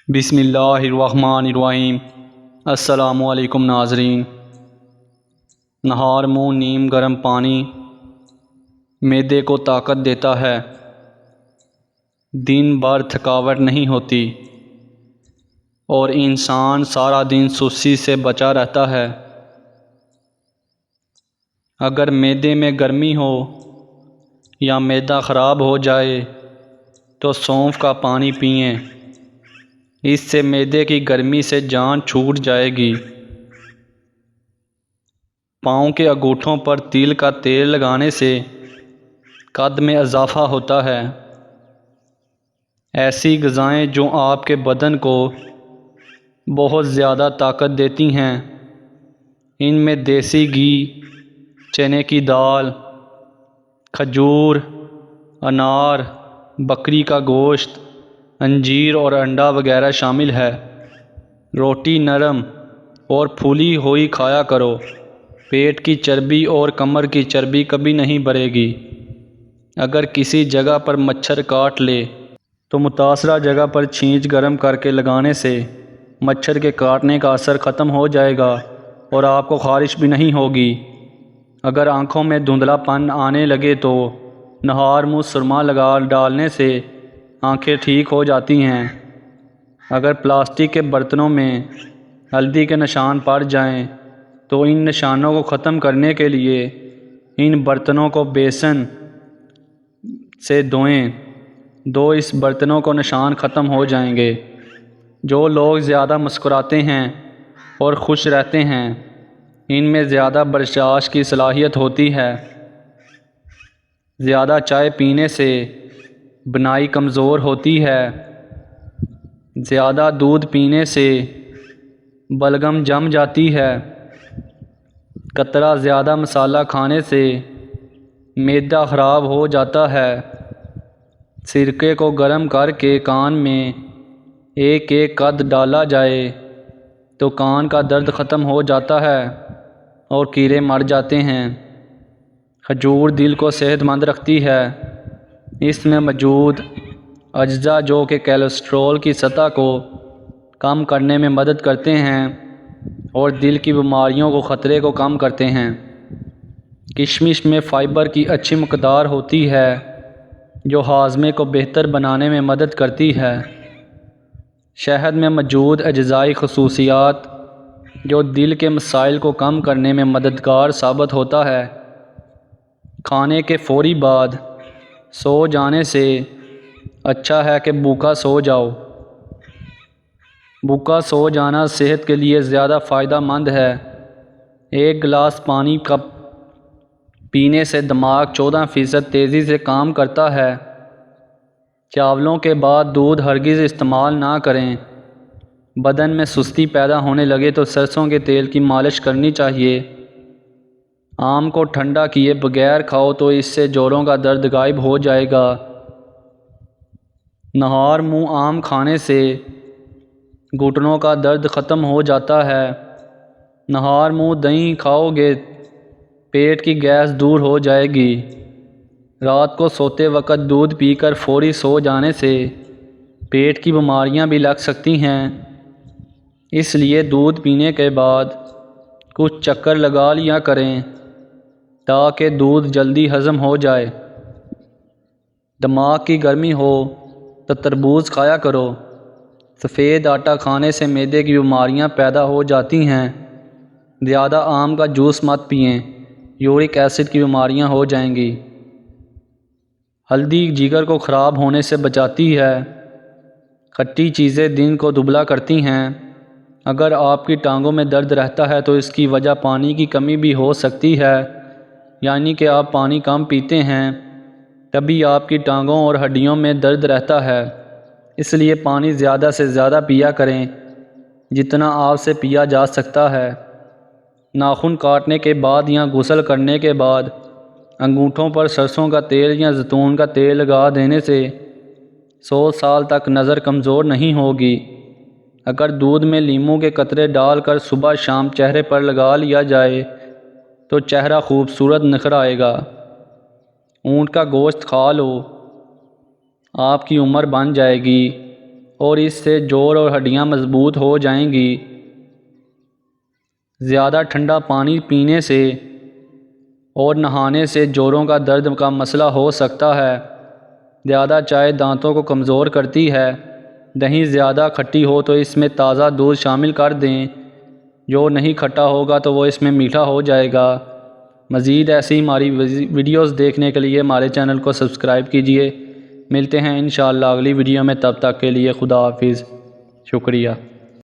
بسم اللہ الرحمن الرحیم۔ السلام علیکم ناظرین۔ نہار منہ نیم گرم پانی معدے کو طاقت دیتا ہے، دن بھر تھکاوٹ نہیں ہوتی اور انسان سارا دن سستی سے بچا رہتا ہے۔ اگر معدے میں گرمی ہو یا معدہ خراب ہو جائے تو سونف کا پانی پئیں، اس سے معدے کی گرمی سے جان چھوٹ جائے گی۔ پاؤں کے انگوٹھوں پر تل کا تیل لگانے سے قد میں اضافہ ہوتا ہے۔ ایسی غذائیں جو آپ کے بدن کو بہت زیادہ طاقت دیتی ہیں، ان میں دیسی گھی، چنے کی دال، کھجور، انار، بکری کا گوشت، انجیر اور انڈا وغیرہ شامل ہے۔ روٹی نرم اور پھولی ہوئی کھایا کرو، پیٹ کی چربی اور کمر کی چربی کبھی نہیں بڑھے گی۔ اگر کسی جگہ پر مچھر کاٹ لے تو متاثرہ جگہ پر چھینچ گرم کر کے لگانے سے مچھر کے کاٹنے کا اثر ختم ہو جائے گا اور آپ کو خارش بھی نہیں ہوگی۔ اگر آنکھوں میں دھندلا پن آنے لگے تو نہار منہ سرما لگا ڈالنے سے آنکھیں ٹھیک ہو جاتی ہیں۔ اگر پلاسٹک کے برتنوں میں ہلدی کے نشان پڑ جائیں تو ان نشانوں کو ختم کرنے کے لیے ان برتنوں کو بیسن سے دھوئیں، اس برتنوں کو نشان ختم ہو جائیں گے۔ جو لوگ زیادہ مسکراتے ہیں اور خوش رہتے ہیں، ان میں زیادہ برداشت کی صلاحیت ہوتی ہے۔ زیادہ چائے پینے سے بنائی کمزور ہوتی ہے۔ زیادہ دودھ پینے سے بلغم جم جاتی ہے۔ قطرہ زیادہ مسالہ کھانے سے معدہ خراب ہو جاتا ہے۔ سرکے کو گرم کر کے کان میں ایک ایک قطرہ ڈالا جائے تو کان کا درد ختم ہو جاتا ہے اور کیڑے مر جاتے ہیں۔ کھجور دل کو صحت مند رکھتی ہے۔ اس میں موجود اجزاء جو کہ کولیسٹرول کی سطح کو کم کرنے میں مدد کرتے ہیں اور دل کی بیماریوں کو خطرے کو کم کرتے ہیں۔ کشمش میں فائبر کی اچھی مقدار ہوتی ہے جو ہاضمے کو بہتر بنانے میں مدد کرتی ہے۔ شہد میں موجود اجزائی خصوصیات جو دل کے مسائل کو کم کرنے میں مددگار ثابت ہوتا ہے۔ کھانے کے فوری بعد سو جانے سے اچھا ہے کہ بھوکا سو جاؤ۔ بھوکا سو جانا صحت کے لیے زیادہ فائدہ مند ہے۔ ایک گلاس پانی کا پینے سے دماغ 14% تیزی سے کام کرتا ہے۔ چاولوں کے بعد دودھ ہرگز استعمال نہ کریں۔ بدن میں سستی پیدا ہونے لگے تو سرسوں کے تیل کی مالش کرنی چاہیے۔ آم کو ٹھنڈا کیے بغیر کھاؤ تو اس سے جوڑوں کا درد غائب ہو جائے گا۔ نہار منہ آم کھانے سے گھٹنوں کا درد ختم ہو جاتا ہے۔ نہار منہ دہی کھاؤ گے پیٹ کی گیس دور ہو جائے گی۔ رات کو سوتے وقت دودھ پی کر فوری سو جانے سے پیٹ کی بیماریاں بھی لگ سکتی ہیں، اس لیے دودھ پینے کے بعد کچھ چکر لگا لیا کریں تاکہ دودھ جلدی ہضم ہو جائے۔ دماغ کی گرمی ہو تو تربوز کھایا کرو۔ سفید آٹا کھانے سے معدے کی بیماریاں پیدا ہو جاتی ہیں۔ زیادہ آم کا جوس مت پئیں، یورک ایسڈ کی بیماریاں ہو جائیں گی۔ ہلدی جگر کو خراب ہونے سے بچاتی ہے۔ کھٹی چیزیں دل کو دبلا کرتی ہیں۔ اگر آپ کی ٹانگوں میں درد رہتا ہے تو اس کی وجہ پانی کی کمی بھی ہو سکتی ہے، یعنی کہ آپ پانی کم پیتے ہیں تبھی آپ کی ٹانگوں اور ہڈیوں میں درد رہتا ہے۔ اس لیے پانی زیادہ سے زیادہ پیا کریں جتنا آپ سے پیا جا سکتا ہے۔ ناخن کاٹنے کے بعد یا غسل کرنے کے بعد انگوٹھوں پر سرسوں کا تیل یا زیتون کا تیل لگا دینے سے 100 سال تک نظر کمزور نہیں ہوگی۔ اگر دودھ میں لیموں کے قطرے ڈال کر صبح شام چہرے پر لگا لیا جائے تو چہرہ خوبصورت نکھر آئے گا۔ اونٹ کا گوشت کھا لو، آپ کی عمر بن جائے گی اور اس سے جوڑ اور ہڈیاں مضبوط ہو جائیں گی۔ زیادہ ٹھنڈا پانی پینے سے اور نہانے سے جوڑوں کا درد کا مسئلہ ہو سکتا ہے۔ زیادہ چائے دانتوں کو کمزور کرتی ہے۔ دہی زیادہ کھٹی ہو تو اس میں تازہ دودھ شامل کر دیں، جو نہیں کھٹا ہوگا تو وہ اس میں میٹھا ہو جائے گا۔ مزید ایسی ہماری ویڈیوز دیکھنے کے لیے ہمارے چینل کو سبسکرائب کیجیے۔ ملتے ہیں انشاءاللہ اگلی ویڈیو میں، تب تک کے لیے خدا حافظ، شکریہ۔